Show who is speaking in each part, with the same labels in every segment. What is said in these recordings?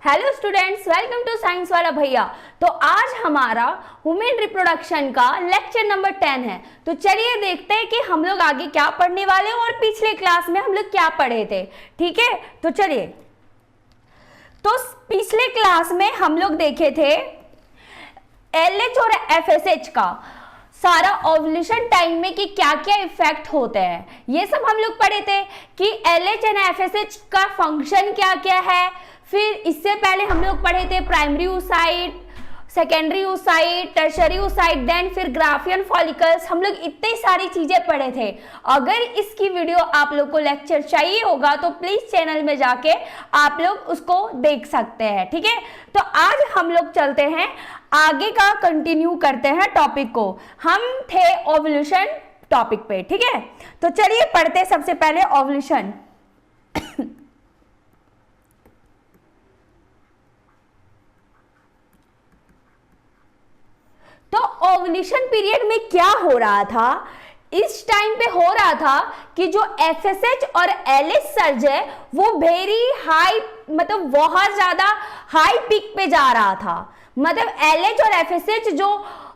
Speaker 1: Hello students, welcome to science वाला भैया। तो आज हमारा वुमेन रिप्रोडक्शन का लेक्चर नंबर 10 है। तो चलिए देखते हैं कि हम लोग आगे क्या पढ़ने वाले हैं और पिछले क्लास में हम लोग क्या पढ़े थे। ठीक है, तो चलिए। तो पिछले क्लास में हम लोग देखे थे एलएच और एफएसएच का सारा ओव्यूलेशन टाइम में कि क्या क्या इफेक्ट होते हैं, ये सब हम लोग पढ़े थे कि एलएच एंड एफएसएच का फंक्शन क्या क्या है। फिर इससे पहले हम लोग पढ़े थे primary oocyte, secondary oocyte, tertiary oocyte, then फिर ग्राफियन फॉलिकल्स। हम लोग इतनी सारी चीजें पढ़े थे। अगर इसकी वीडियो आप लोग को लेक्चर चाहिए होगा तो प्लीज चैनल में जाके आप लोग उसको देख सकते हैं। ठीक है, तो आज हम लोग चलते हैं आगे का, कंटिन्यू करते हैं टॉपिक को। हम थे ओव्यूलेशन टॉपिक पे। ठीक है, तो चलिए पढ़ते सबसे पहले ओव्यूलेशन। तो ओव्यूलेशन पीरियड में क्या हो रहा था, इस टाइम पे हो रहा था कि जो एफएसएच और एलएच सर्ज है वो वेरी हाई, मतलब बहुत ज्यादा हाई पीक पे जा रहा था। मतलब एलएच और एफएसएच जो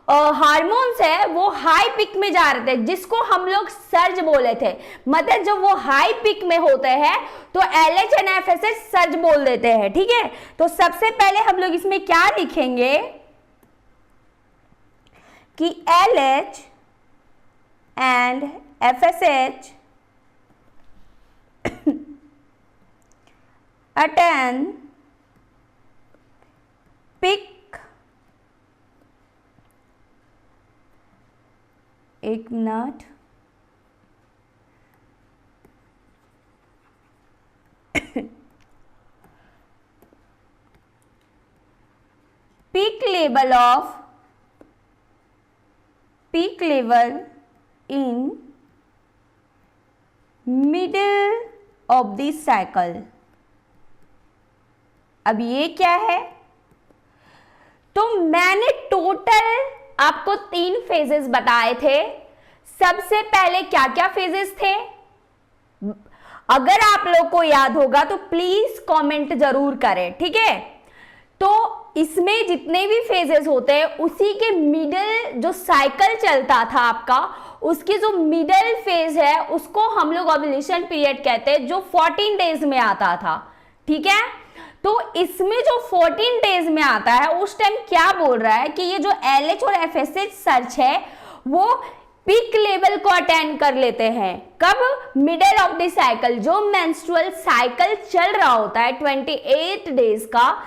Speaker 1: हार्मोन्स है वो हाई पिक में जा रहे थे, जिसको हम लोग सर्ज बोले थे। मतलब जब वो हाई पिक में होते हैं तो एलएच एंड एफएसएच सर्ज बोल देते हैं। ठीक है, तो सबसे पहले हम लोग इसमें क्या लिखेंगे कि LH and FSH attain peak, एक minute, peak level in middle of the cycle। अब ये क्या है, तो मैंने टोटल आपको 3 फेजेस बताए थे। सबसे पहले क्या क्या फेजेस थे, अगर आप लोग को याद होगा तो प्लीज कमेंट जरूर करें। ठीक है, तो इसमें जितने भी फेजेस होते हैं उसी के मिडल जो साइकिल चलता था आपका, उसकी जो मिडल फेज है उसको हम लोग ओव्यूलेशन पीरियड कहते हैं, जो 14 डेज में आता था। ठीक है, तो इसमें जो 14 डेज में आता है उस टाइम क्या बोल रहा है कि ये जो एलएच और एफएसएच सर्च है वो पीक लेवल को अटेंड कर लेते हैं। कब? Middle of the cycle. जो मेंस्ट्रुअल साइकिल चल रहा होता है 28 डेज का,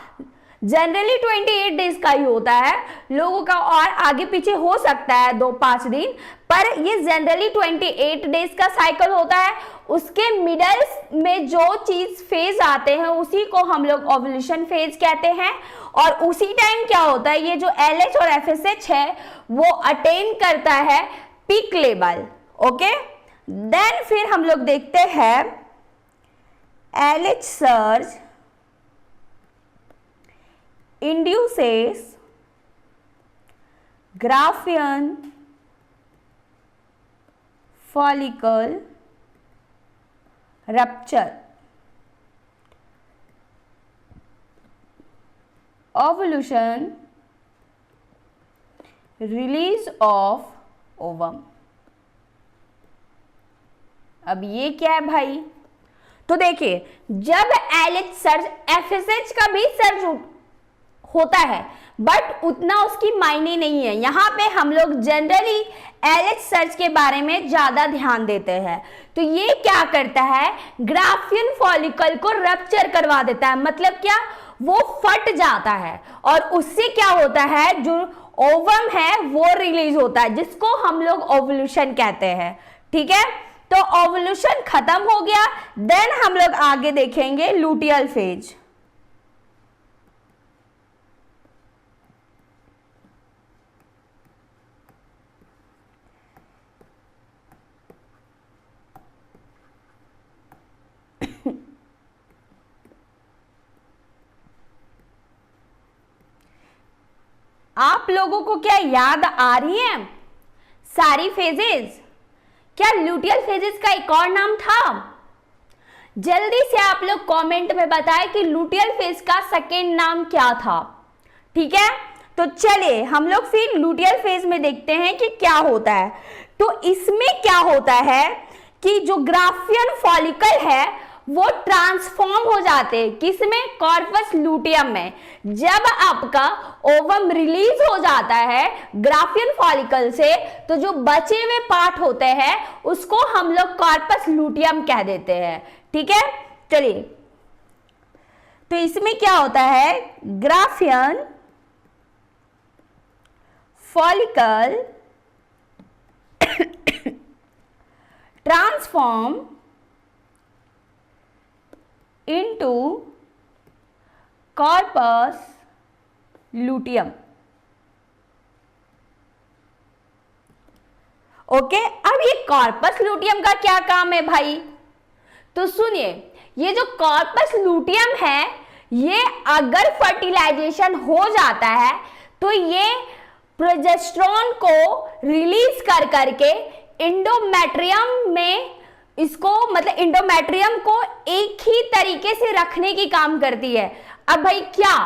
Speaker 1: जनरली 28 डेज का ही होता है, लोगों का और आगे पीछे हो सकता है 2-5 दिन, पर ये जनरली 28 डेज का साइकिल होता है। उसके मिडल में जो चीज फेज आते हैं उसी को हम लोग ओव्यूलेशन फेज कहते हैं। और उसी टाइम क्या होता है, ये जो एलएच और एफएसएच है वो अटेन करता है पीक लेवल। ओके, देन फिर हम लोग देखते हैं LH surge induces Graafian follicle rupture, ovulation, release of ovum। अब ये क्या है भाई, तो देखिए जब एलएच सर्ज, एफएसएच का भी सर्ज होता है बट उतना उसकी मायने नहीं है। यहाँ पे हम लोग जनरली एलएच सर्च के बारे में ज्यादा ध्यान देते हैं। तो ये क्या करता है, ग्राफियन फॉलिकल को रप्चर करवा देता है। मतलब क्या, वो फट जाता है और उससे क्या होता है, जो ओवम है वो रिलीज होता है, जिसको हम लोग ओव्यूलेशन कहते हैं। ठीक है, तो ओव्यूलेशन खत्म हो गया। देन हम लोग आगे देखेंगे लूटियल फेज। आप लोगों को क्या याद आ रही है सारी फेजेस? क्या लूटियल फेजेस का एक और नाम था? जल्दी से आप लोग कमेंट में बताएं कि लुटियल फेज का सेकेंड नाम क्या था। ठीक है, तो चलिए हम लोग फिर लुटियल फेज में देखते हैं कि क्या होता है। तो इसमें क्या होता है कि जो ग्राफियन फॉलिकल है वो ट्रांसफॉर्म हो जाते हैं किसमें, कॉर्पस लुटियम में। जब आपका ओवम रिलीज हो जाता है ग्राफियन फॉलिकल से, तो जो बचे हुए पार्ट होते हैं उसको हम लोग कॉर्पस लुटियम कह देते हैं। ठीक है, चलिए तो इसमें क्या होता है, Graafian follicle transform into corpus luteum। Okay, अब ये कॉर्पस लुटियम का क्या काम है भाई, तो सुनिए, ये जो कॉर्पस लुटियम है ये अगर फर्टिलाइजेशन हो जाता है तो ये प्रोजेस्टेरोन को रिलीज कर करके इंडोमेट्रियम में इसको मतलब इंडोमेट्रियम को एक ही तरीके से रखने की काम करती है। अब भाई क्या,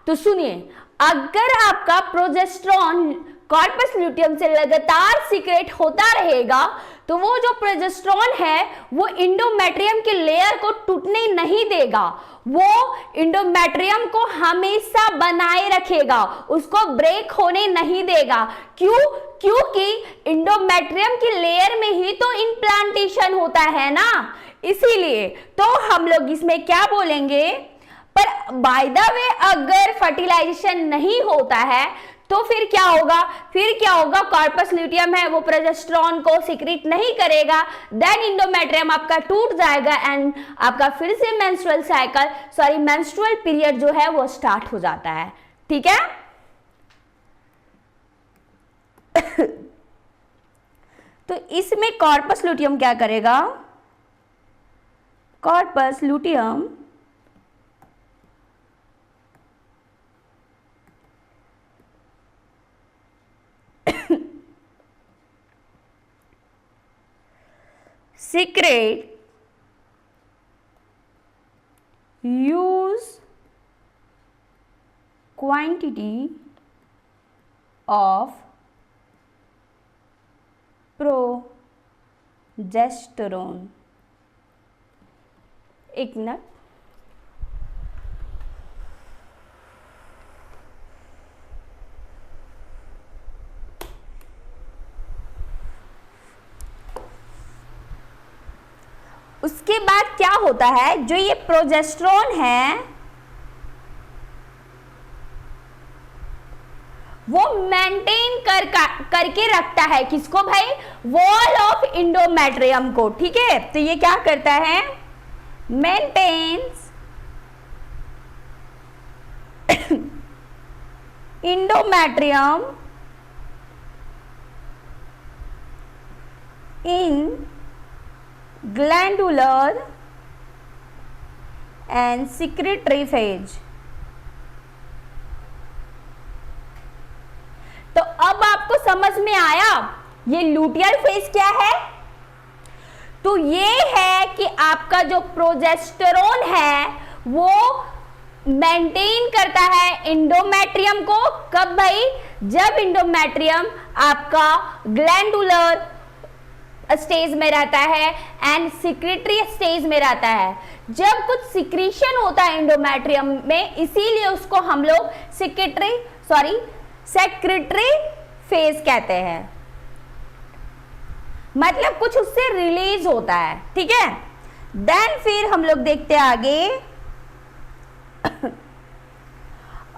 Speaker 1: तो सुनिए, अगर आपका प्रोजेस्टेरोन कॉर्पस लुटियम से लगातार सीक्रेट होता रहेगा तो वो जो प्रोजेस्टेरोन है वो इंडोमेट्रियम के लेयर को टूटने नहीं देगा, वो इंडोमेट्रियम को हमेशा बनाए रखेगा, उसको ब्रेक होने नहीं देगा। क्यों, क्योंकि इंडोमेट्रियम की लेयर में ही तो इम्प्लांटेशन होता है ना, इसीलिए। तो हम लोग इसमें क्या बोलेंगे, पर बाय द वे अगर फर्टिलाइजेशन नहीं होता है तो फिर क्या होगा, कॉर्पस ल्यूटियम है वो प्रोजेस्टेरोन को सीक्रेट नहीं करेगा, देन इंडोमेट्रियम आपका टूट जाएगा एंड आपका फिर से मेंस्ट्रुअल साइकिल मेंस्ट्रुअल पीरियड जो है वो स्टार्ट हो जाता है। ठीक है तो इसमें कॉर्पस लुटियम क्या करेगा, corpus luteum secrete use quantity of progesterone। एक मिनट, उसके बाद क्या होता है, जो ये प्रोजेस्टेरोन है वो मेंटेन करके रखता है किसको भाई, वॉल ऑफ इंडोमेट्रियम को। ठीक है, तो ये क्या करता है, maintains endometrium in glandular and secretory phase। तो अब आपको समझ में आया ये लुटियल फेज क्या है। तो ये है कि आपका जो प्रोजेस्टेरोन है वो मेंटेन करता है इंडोमेट्रियम को, कब भाई, जब इंडोमेट्रियम आपका ग्लैंडुलर स्टेज में रहता है एंड सिक्रेटरी स्टेज में रहता है। जब कुछ सिक्रीशन होता है इंडोमेट्रियम में, इसीलिए उसको हम लोग सेक्रेटरी फेज कहते हैं, मतलब कुछ उससे रिलीज होता है। ठीक है, देन फिर हम लोग देखते हैं आगे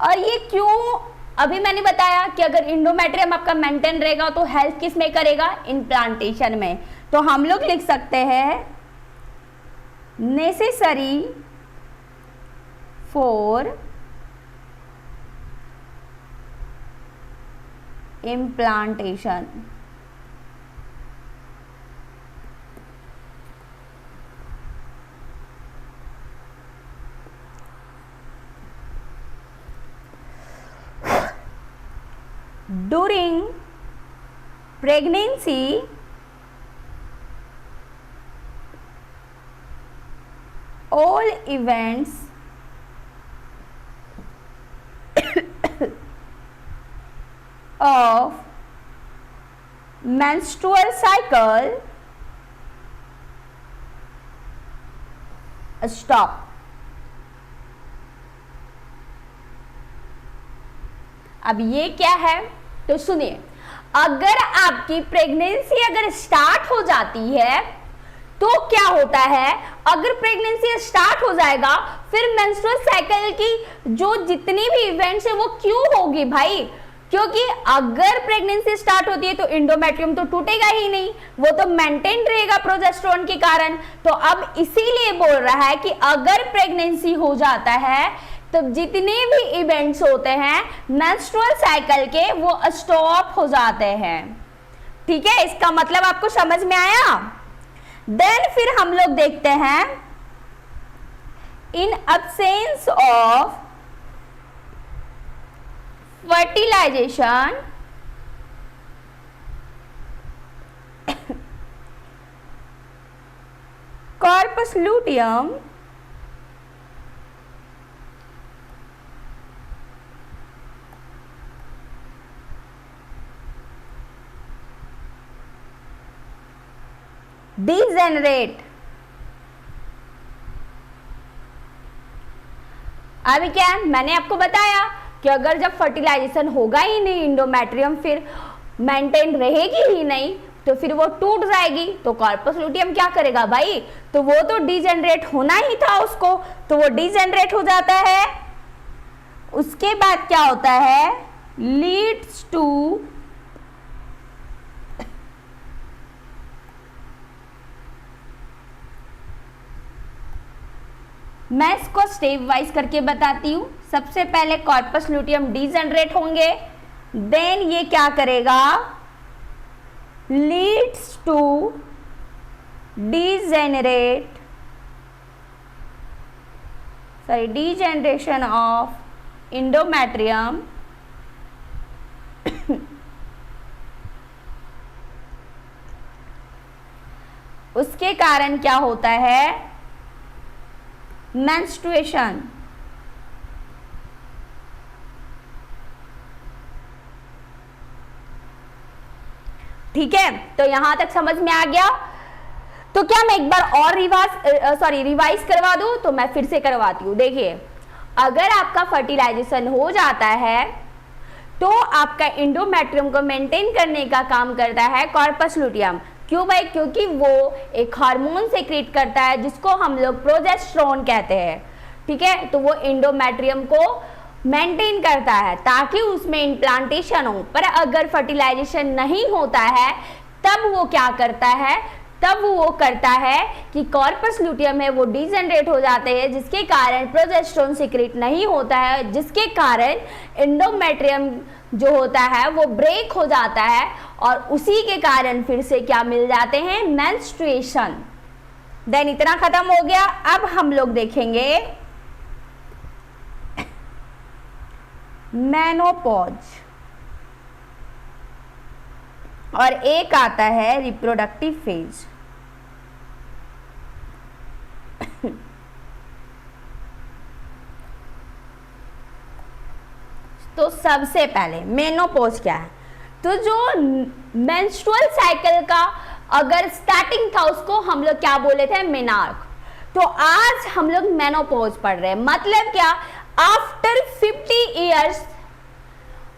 Speaker 1: और ये क्यों, अभी मैंने बताया कि अगर इंडोमेट्रियम आपका मेंटेन रहेगा तो हेल्प किस में करेगा, इम्प्लांटेशन में। तो हम लोग लिख सकते हैं necessary for implantation. During pregnancy events of menstrual cycle stop. अब ये क्या है, तो सुनिए, अगर आपकी प्रेगनेंसी अगर स्टार्ट हो जाती है तो क्या होता है, अगर प्रेगनेंसी स्टार्ट हो जाएगा फिर मेंस्ट्रुअल साइकिल की जो जितनी भी इवेंट्स है वो क्यों होगी भाई, क्योंकि अगर प्रेगनेंसी स्टार्ट होती है तो इंडोमेट्रियम तो टूटेगा ही नहीं, वो तो मेंटेन रहेगा प्रोजेस्टेरोन के कारण। तो अब इसीलिए बोल रहा है कि अगर प्रेगनेंसी हो जाता है तो जितने भी इवेंट्स होते हैं मेंस्ट्रुअल साइकिल के वो स्टॉप हो जाते हैं। ठीक है, इसका मतलब आपको समझ में आया। देन फिर हम लोग देखते हैं in absence of fertilization corpus luteum degenerate. अभी क्या है, मैंने आपको बताया कि अगर जब फर्टिलाइजेशन होगा ही नहीं, इंडोमेट्रियम फिर मेंटेन रहेगी ही नहीं, तो फिर वो टूट जाएगी, तो कॉर्पस लूटियम क्या करेगा भाई, तो वो तो डिजेनरेट होना ही था उसको, तो वो डिजेनरेट हो जाता है। उसके बाद क्या होता है, लीड्स टू मैं इसको स्टेप वाइज करके बताती हूं। सबसे पहले कॉर्पस लूटियम डिजेनरेट होंगे, देन ये क्या करेगा, leads to degeneration of endometrium उसके कारण क्या होता है, मेंस्ट्रुएशन। ठीक है, तो यहां तक समझ में आ गया। तो क्या मैं एक बार और रिवाइज करवा दूं, तो मैं फिर से करवाती हूं। देखिए, अगर आपका फर्टिलाइजेशन हो जाता है तो आपका इंडोमेट्रियम को मेंटेन करने का काम करता है कॉर्पस लूटियम। क्यों भाई, क्योंकि वो एक हार्मोन सेक्रेट करता है जिसको हम लोग प्रोजेस्टेरोन कहते हैं। ठीक है, तो वो इंडोमेट्रियम को मेंटेन करता है ताकि उसमें इम्प्लांटेशन हो। पर अगर फर्टिलाइजेशन नहीं होता है तब वो क्या करता है, तब वो करता है कि कॉर्पस लूटियम है वो डिजेनरेट हो जाते हैं, जिसके कारण प्रोजेस्टेरोन सीक्रेट नहीं होता है, जिसके कारण इंडोमेट्रियम जो होता है वो ब्रेक हो जाता है और उसी के कारण फिर से क्या मिल जाते हैं, मेंस्ट्रुएशन। देन इतना खत्म हो गया। अब हम लोग देखेंगे मेनोपॉज और एक आता है रिप्रोडक्टिव फेज। तो सबसे पहले मेनोपॉज क्या है, तो जो मेंस्ट्रुअल साइकिल का अगर स्टार्टिंग था उसको हम लोग क्या बोले थे, मेनार्क। तो आज हम लोग मेनोपॉज पढ़ रहे हैं। मतलब क्या, आफ्टर 50 इयर्स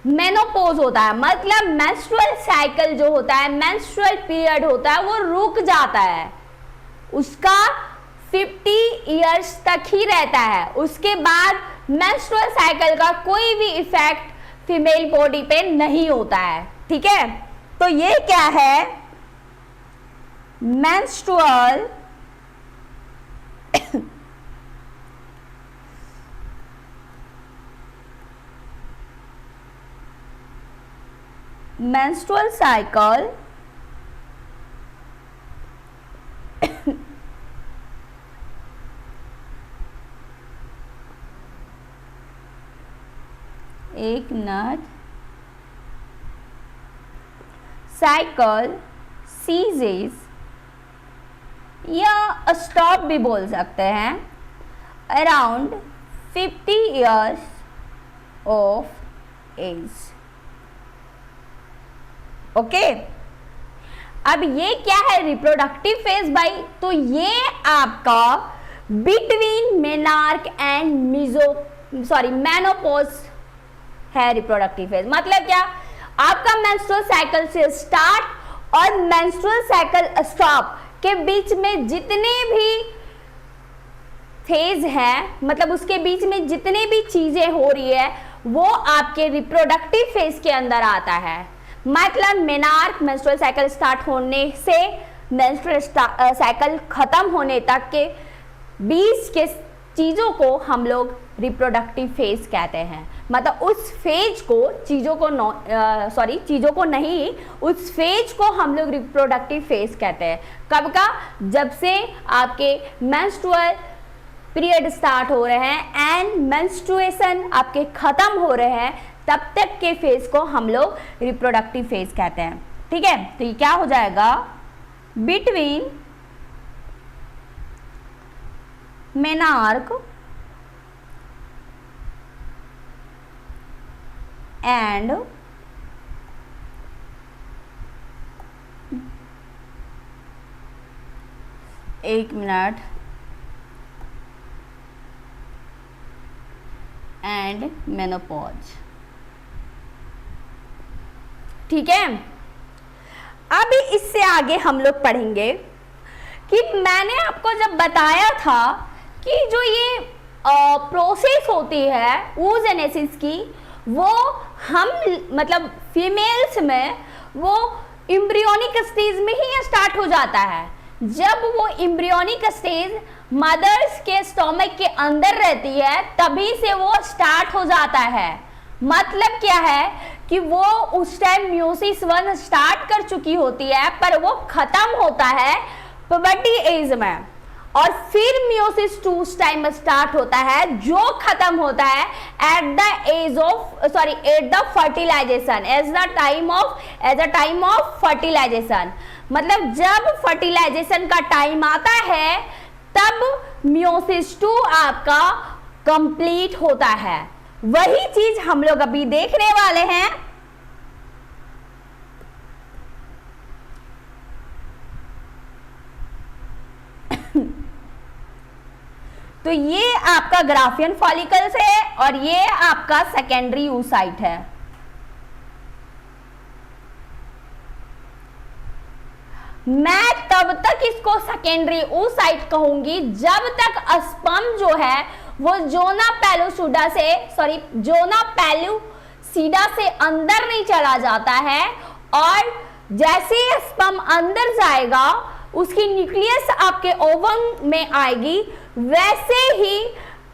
Speaker 1: मेनोपॉज होता है, मतलब मेंस्ट्रुअल साइकिल जो होता है, मेंस्ट्रुअल पीरियड होता है वो रुक जाता है, उसका 50 इयर्स तक ही रहता है। उसके बाद मेंस्ट्रुअल साइकिल का कोई भी इफेक्ट फीमेल बॉडी पे नहीं होता है। ठीक है, तो ये क्या है, मेंस्ट्रुअल menstrual cycle एक मिनट, साइकिल सीजेस या स्टॉप भी बोल सकते हैं, around 50 years of age. Okay, अब ये क्या है रिप्रोडक्टिव फेज भाई? तो ये आपका बिटवीन मेनार्क एंड मेनोपॉज है रिप्रोडक्टिव फेज। मतलब क्या? आपका मेंस्ट्रुअल साइकिल से स्टार्ट और मेंस्ट्रुअल साइकिल स्टॉप के बीच में जितने भी फेज है, मतलब उसके बीच में जितने भी चीजें हो रही है वो आपके रिप्रोडक्टिव फेज के अंदर आता है। मतलब मेनार्क मेंस्ट्रुअल साइकिल स्टार्ट होने से मेंस्ट्रुअल साइकिल खत्म होने तक के बीच के चीजों को हम लोग रिप्रोडक्टिव फेज कहते हैं। मतलब उस फेज को चीजों को नहीं, उस फेज को हम लोग रिप्रोडक्टिव फेज कहते हैं। कब का? जब से आपके मेंस्ट्रुअल पीरियड स्टार्ट हो रहे हैं एंड मेंस्ट्रुएशन आपके खत्म हो रहे हैं, तब तक के फेज को हम लोग रिप्रोडक्टिव फेज कहते हैं। ठीक है, तो ये क्या हो जाएगा? बिटवीन मेनार्क एंड एक मिनट एंड मेनोपॉज। ठीक है, अब इससे आगे हम लोग पढ़ेंगे कि मैंने आपको जब बताया था कि जो ये प्रोसेस होती है oogenesis की, वो हम मतलब फीमेल्स में वो एम्ब्रियोनिक स्टेज में ही स्टार्ट हो जाता है। जब वो एम्ब्रियोनिक स्टेज मदर्स के स्टोमक के अंदर रहती है तभी से वो स्टार्ट हो जाता है। मतलब क्या है कि वो उस टाइम म्यूसिस 1 स्टार्ट कर चुकी होती है, पर वो खत्म होता है प्यूबर्टी एज में, और फिर म्यूसिस 2 उस टाइम स्टार्ट होता है जो खत्म होता है at the fertilization, as the time of fertilization. मतलब जब फर्टिलाइजेशन का टाइम आता है तब म्यूसिस 2 आपका कंप्लीट होता है। वही चीज हम लोग अभी देखने वाले हैं। तो ये आपका ग्राफियन फॉलिकल्स है और ये आपका सेकेंडरी oocyte है। मैं तब तक इसको सेकेंडरी oocyte कहूंगी जब तक स्पर्म जो है वो जोना पेलुसिडा से अंदर नहीं चला जाता है, और जैसे ही स्पर्म अंदर जाएगा उसकी न्यूक्लियस आपके ओवम में आएगी, वैसे ही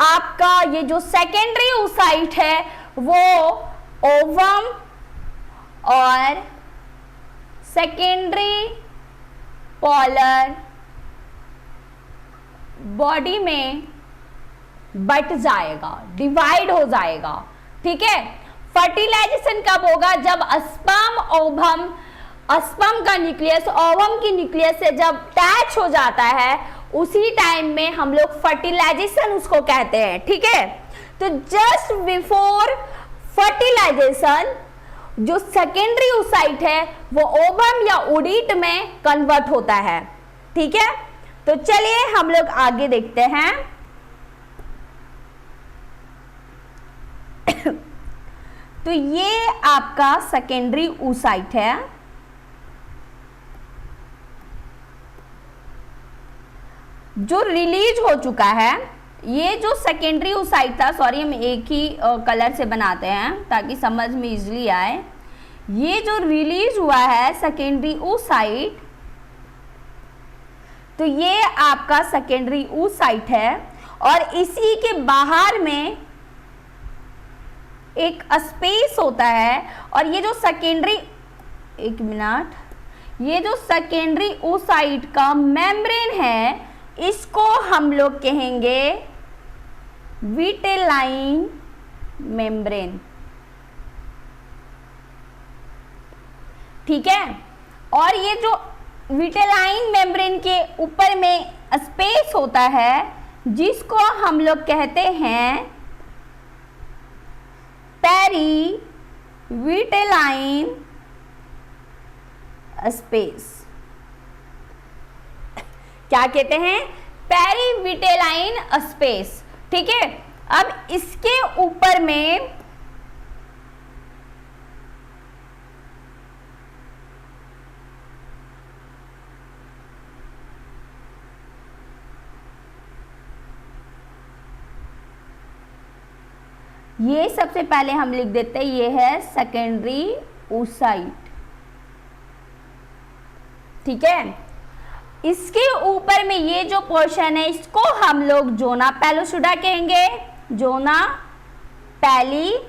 Speaker 1: आपका ये जो सेकेंडरी oocyte है वो ओवम और सेकेंडरी पोलर बॉडी में बट जाएगा, डिवाइड हो जाएगा। ठीक है, फर्टिलाइजेशन कब होगा? जब स्पर्म का न्यूक्लियस ओवम की न्यूक्लियस से जब अटैच हो जाता है, उसी टाइम में हम लोग फर्टिलाइजेशन उसको कहते हैं। ठीक है, तो जस्ट बिफोर फर्टिलाइजेशन जो सेकेंडरी oocyte है वो ओवम या ओडिट में कन्वर्ट होता है। ठीक है, तो चलिए हम लोग आगे देखते हैं। तो ये आपका सेकेंडरी oocyte है। जो रिलीज हो चुका है, ये जो सेकेंडरी oocyte था, सॉरी हम एक ही कलर से बनाते हैं ताकि समझ में इजली आए। ये जो रिलीज हुआ है सेकेंडरी oocyte, तो ये आपका सेकेंडरी oocyte है, और इसी के बाहर में एक स्पेस होता है, और ये जो ये जो सेकेंडरी oocyte का मेम्ब्रेन है, इसको हम लोग कहेंगे विटेलाइन मेम्ब्रेन। ठीक है, और ये जो विटेलाइन मेम्ब्रेन के ऊपर में स्पेस होता है, जिसको हम लोग कहते हैं पेरीविटेलाइन स्पेस। क्या कहते हैं? पेरीविटेलाइन स्पेस। ठीक है, अब इसके ऊपर में ये सबसे पहले हम लिख देते हैं, ये है सेकेंडरी oocyte। ठीक है, इसके ऊपर में ये जो पोर्शन है इसको हम लोग जोना पेलुसिडा कहेंगे। जोना पेलुसिडा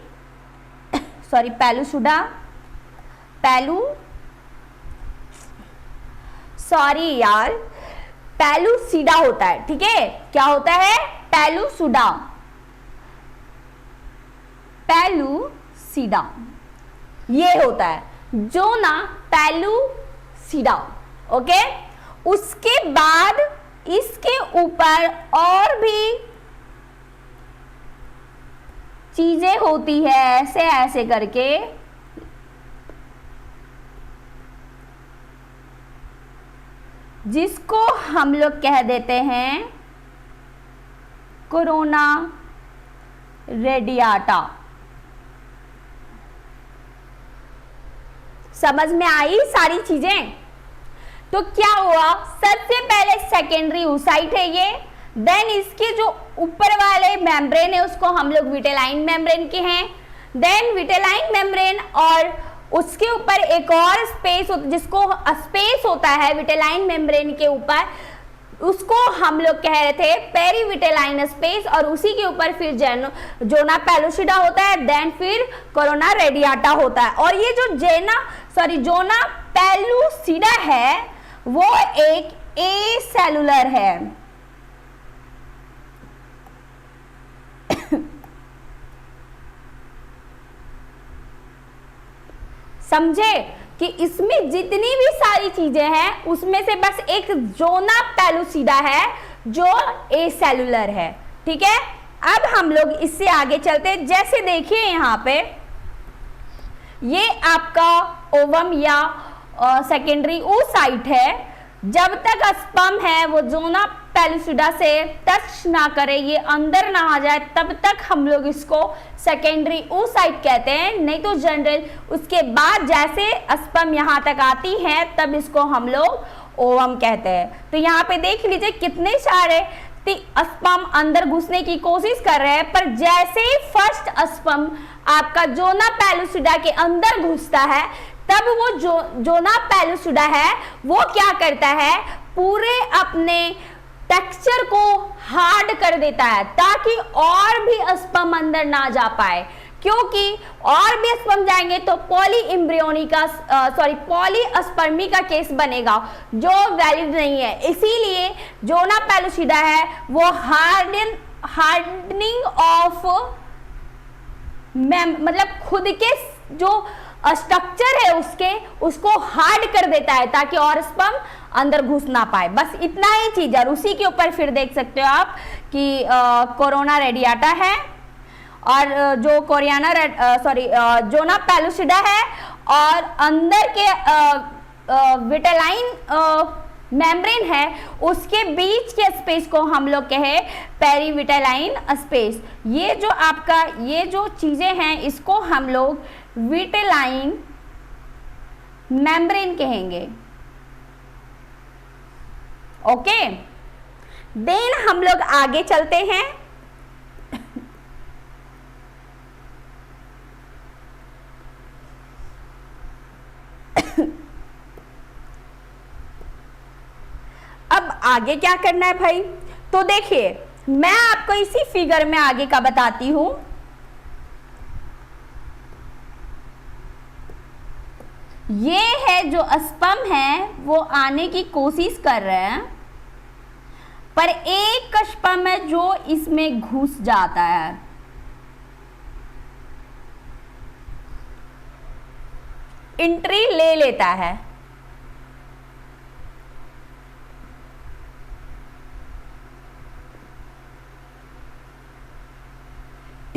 Speaker 1: पेलुसिडा होता है। ठीक है, क्या होता है? पेलुसिडा ये होता है, जोना पेलुसिडा। ओके, उसके बाद इसके ऊपर और भी चीजें होती है, ऐसे ऐसे करके जिसको हम लोग कह देते हैं कोरोना रेडियाटा। समझ में आई सारी चीजें? तो क्या हुआ, सबसे पहले सेकेंडरी oocyte है ये, देन इसके जो ऊपर वाले मेम्ब्रेन है उसको हम लोग विटेलाइन मेम्ब्रेन के हैं, देन विटेलाइन मेम्ब्रेन और उसके ऊपर एक और स्पेस जिसको स्पेस होता है विटेलाइन मेम्ब्रेन के ऊपर, उसको हम लोग कह रहे थे पेरीविटेलाइन स्पेस, और उसी के ऊपर फिर जोना पेलुसिडा होता है, देन फिर कोरोना रेडियाटा होता है। और ये जो जोना पेलुसिडा है वो एक एसेलुलर है। समझे कि इसमें जितनी भी सारी चीजें हैं उसमें से बस एक जोना पेलुसिडा है जो एसेलुलर है। ठीक है, अब हम लोग इससे आगे चलते हैं। जैसे देखिए यहाँ पे ये आपका ओवम या सेकेंडरी oocyte है, जब तक स्पर्म है वो जोना पेलुसिडा से टच ना करे, ये अंदर ना आ जाए, तब तक हम लोग इसको सेकेंडरी oocyte कहते हैं। नहीं तो जनरल उसके बाद जैसे स्पर्म यहाँ तक आती है तब इसको हम लोग ओवम कहते हैं। तो यहाँ पे देख लीजिए कितने सारे स्पर्म अंदर घुसने की कोशिश कर रहे हैं, पर जैसे ही फर्स्ट स्पर्म आपका जोना पेलुसिडा के अंदर घुसता है तब वो जोना पेलुसिडा है वो क्या करता है, पूरे अपने टेक्सचर को हार्ड कर देता है ताकि और भी स्पर्म अंदर ना जा पाए, क्योंकि और भी स्पर्म जाएंगे तो पॉलीस्पर्मी का केस बनेगा जो वैलिड नहीं है। इसीलिए जोना पेलुसिडा है वो हार्डनिंग ऑफ मतलब खुद के जो स्ट्रक्चर है उसको हार्ड कर देता है ताकि और स्पर्म अंदर घुस ना पाए। बस इतना ही चीज है। उसी के ऊपर फिर देख सकते हो आप कि कोरोना रेडियाटा है और जो जोना पेलुसिडा है, और अंदर के विटेलाइन मेम्ब्रेन है उसके बीच के स्पेस को हम लोग कहे पेरीविटेलाइन स्पेस। ये जो आपका ये जो चीजें हैं इसको हम लोग विटेलाइन मेम्ब्रेन कहेंगे। ओके, देन हम लोग आगे चलते हैं। अब आगे क्या करना है भाई, तो देखिए मैं आपको इसी फिगर में आगे का बताती हूं। ये है जो स्पर्म है वो आने की कोशिश कर रहे हैं, पर एक स्पर्म है जो इसमें घुस जाता है। एंट्री ले लेता है।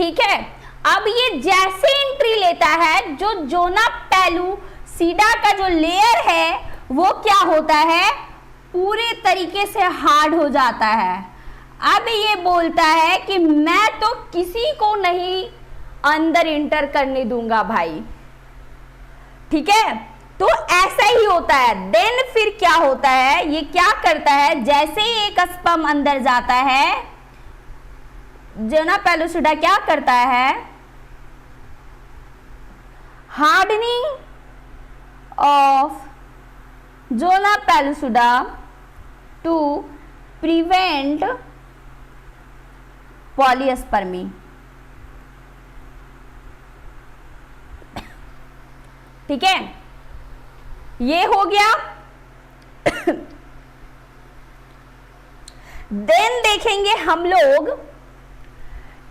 Speaker 1: ठीक है, अब ये जैसे एंट्री लेता है, जो जोना पेलुसिडा का जो लेयर है वो क्या होता है, पूरे तरीके से हार्ड हो जाता है। अब ये बोलता है कि मैं तो किसी को नहीं अंदर इंटर करने दूंगा भाई। ठीक है, तो ऐसा ही होता है। देन फिर क्या होता है, ये क्या करता है, जैसे ही एक स्पर्म अंदर जाता है, जोना पेलुसिडा क्या करता है, hardening of zona pellucida to prevent polyspermy. ठीक है, ये हो गया। देन देखेंगे हम लोग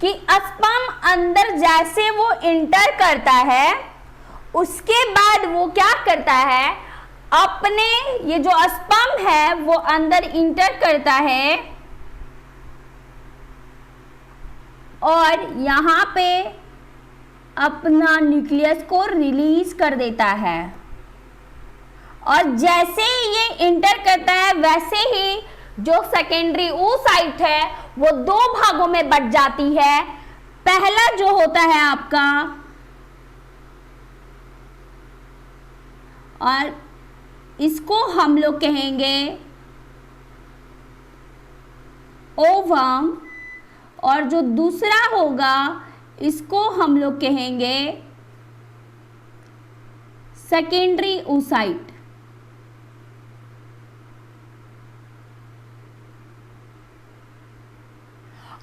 Speaker 1: कि स्पर्म अंदर जैसे वो इंटर करता है, उसके बाद वो क्या करता है, अपने ये जो स्पर्म है वो अंदर इंटर करता है और यहां पे अपना न्यूक्लियस को रिलीज कर देता है। और जैसे ही ये इंटर करता है, वैसे ही जो सेकेंडरी oocyte है वो दो भागों में बट जाती है। पहला जो होता है आपका, और इसको हम लोग कहेंगे ओवम, और जो दूसरा होगा इसको हम लोग कहेंगे सेकेंडरी oocyte।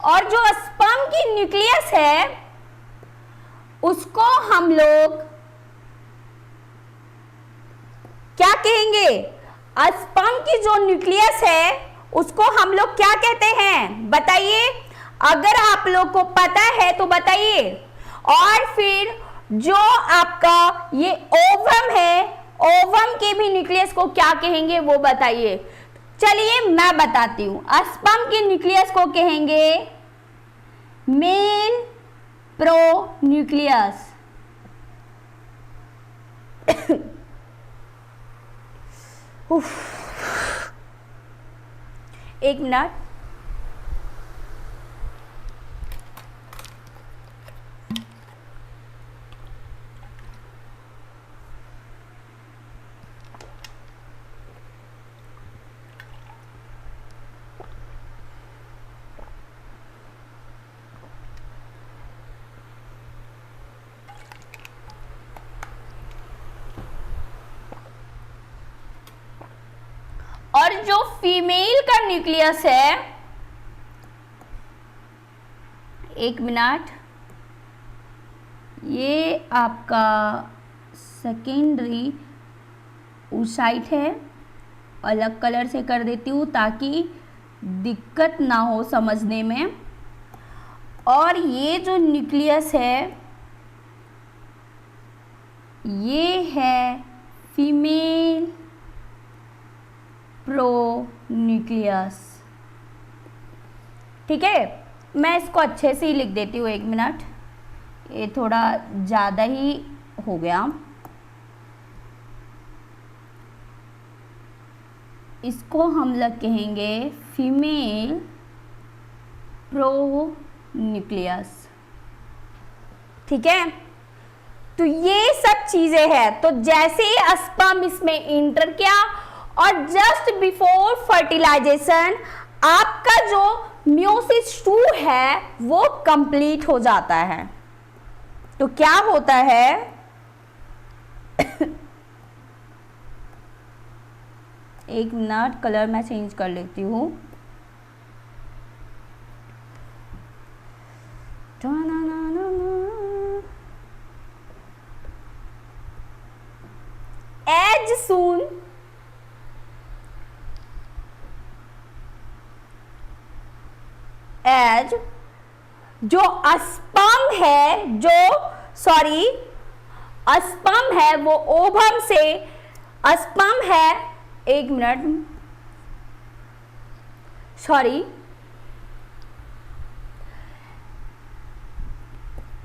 Speaker 1: और जो स्पर्म की न्यूक्लियस है उसको हम लोग क्या कहेंगे, स्पर्म की जो न्यूक्लियस है उसको हम लोग क्या कहते हैं, बताइए, अगर आप लोग को पता है तो बताइए। और फिर जो आपका ये ओवम है, ओवम के भी न्यूक्लियस को क्या कहेंगे वो बताइए। चलिए मैं बताती हूँ, स्पर्म के न्यूक्लियस को कहेंगे मेल प्रोन्यूक्लियस। एक मिनट, और जो फीमेल का न्यूक्लियस है, एक मिनट, ये आपका सेकेंडरी oocyte है, अलग कलर से कर देती हूँ ताकि दिक्कत ना हो समझने में। और ये जो न्यूक्लियस है ये है फीमेल प्रोन्यूक्लियस। ठीक है, मैं इसको अच्छे से ही लिख देती हूँ, एक मिनट, ये थोड़ा ज़्यादा ही हो गया। इसको हम लोग कहेंगे फीमेल प्रोन्यूक्लियस। ठीक है, तो ये सब चीज़ें हैं। तो जैसे ही स्पर्म इसमें इंटर किया और जस्ट बिफोर फर्टिलाइजेशन आपका जो मियोसिस 2 है वो कंप्लीट हो जाता है। तो क्या होता है एक मिनट, कलर मैं चेंज कर लेती हूँ। एज सून एज जो स्पर्म है, जो स्पर्म है वो ओवम से, स्पर्म है, एक मिनट,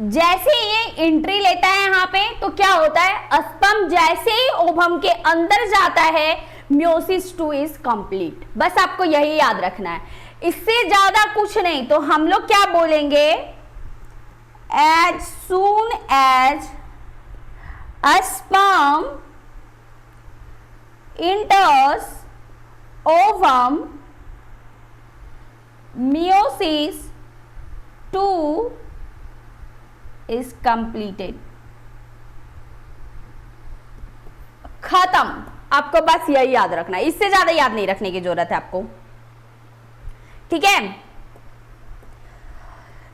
Speaker 1: जैसे ये एंट्री लेता है यहाँ पे तो क्या होता है, स्पर्म जैसे ही ओवम के अंदर जाता है मियोसिस 2 इज कंप्लीट। बस आपको यही याद रखना है, इससे ज्यादा कुछ नहीं। तो हम लोग क्या बोलेंगे, as soon as a sperm enters ovum, meiosis 2 is completed। खत्म। आपको बस यही याद रखना है, इससे ज्यादा याद नहीं रखने की जरूरत है आपको, ठीक है।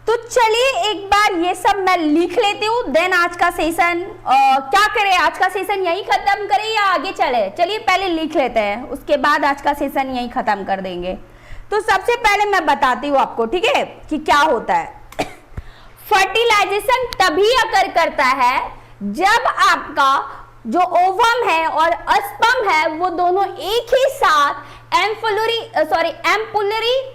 Speaker 1: तो चलिए एक बार ये सब मैं लिख लेती हूँ, देन आज का सेशन क्या करें, आज का सेशन यही खत्म करें या आगे चले। चलिए पहले लिख लेते हैं, उसके बाद आज का सेशन यही खत्म कर देंगे। तो सबसे पहले मैं बताती हूँ आपको, ठीक है, कि क्या होता है। फर्टिलाइजेशन तभी अकर करता है जब आपका जो ओवम है और स्पर्म है वो दोनों एक ही साथ एम्पुलरी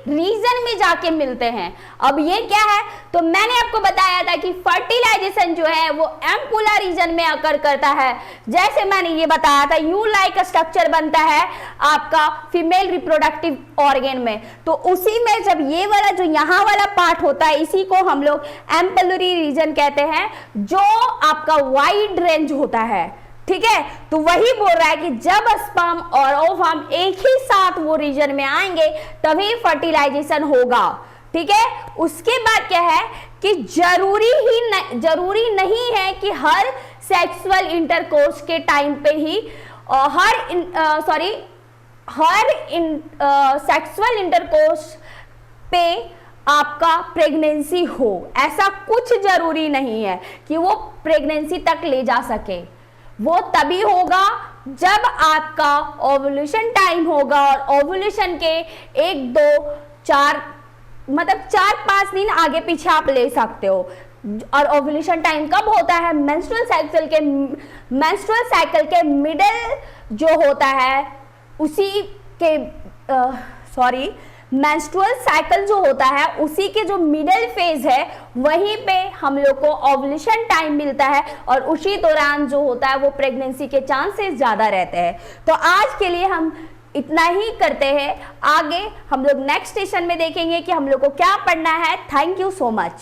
Speaker 1: रीजन में जाके मिलते हैं। अब ये क्या है, तो मैंने आपको बताया था कि फर्टिलाइजेशन जो है वो एम्पुलर रीजन में अकर करता है। जैसे मैंने ये बताया था, यू लाइक स्ट्रक्चर बनता है आपका फीमेल रिप्रोडक्टिव ऑर्गन में, तो उसी में जब ये वाला जो यहाँ वाला पार्ट होता है इसी को हम लोग एम्पुलरी रीजन कहते हैं, जो आपका वाइड रेंज होता है, ठीक है। तो वही बोल रहा है कि जब स्पर्म और ओवम एक ही साथ वो रीजन में आएंगे तभी फर्टिलाइजेशन होगा, ठीक है। उसके बाद क्या है कि जरूरी नहीं है कि हर सेक्सुअल इंटरकोर्स के टाइम पे ही हर सेक्सुअल इंटरकोर्स पे आपका प्रेगनेंसी हो, ऐसा कुछ जरूरी नहीं है कि वो प्रेगनेंसी तक ले जा सके। वो तभी होगा जब आपका ओव्यूलेशन टाइम होगा, और ओव्यूलेशन के 4-5 दिन आगे पीछे आप ले सकते हो। और ओव्यूलेशन टाइम कब होता है, मेंस्ट्रुअल साइकिल के मिडिल जो होता है उसी के मेंस्ट्रुअल साइकिल जो होता है उसी के जो मिडिल फेज है वहीं पे हम लोग को ओव्यूलेशन टाइम मिलता है, और उसी दौरान जो होता है वो प्रेगनेंसी के चांसेस ज्यादा रहते हैं। तो आज के लिए हम इतना ही करते हैं, आगे हम लोग नेक्स्ट सेशन में देखेंगे कि हम लोग को क्या पढ़ना है। Thank you so much.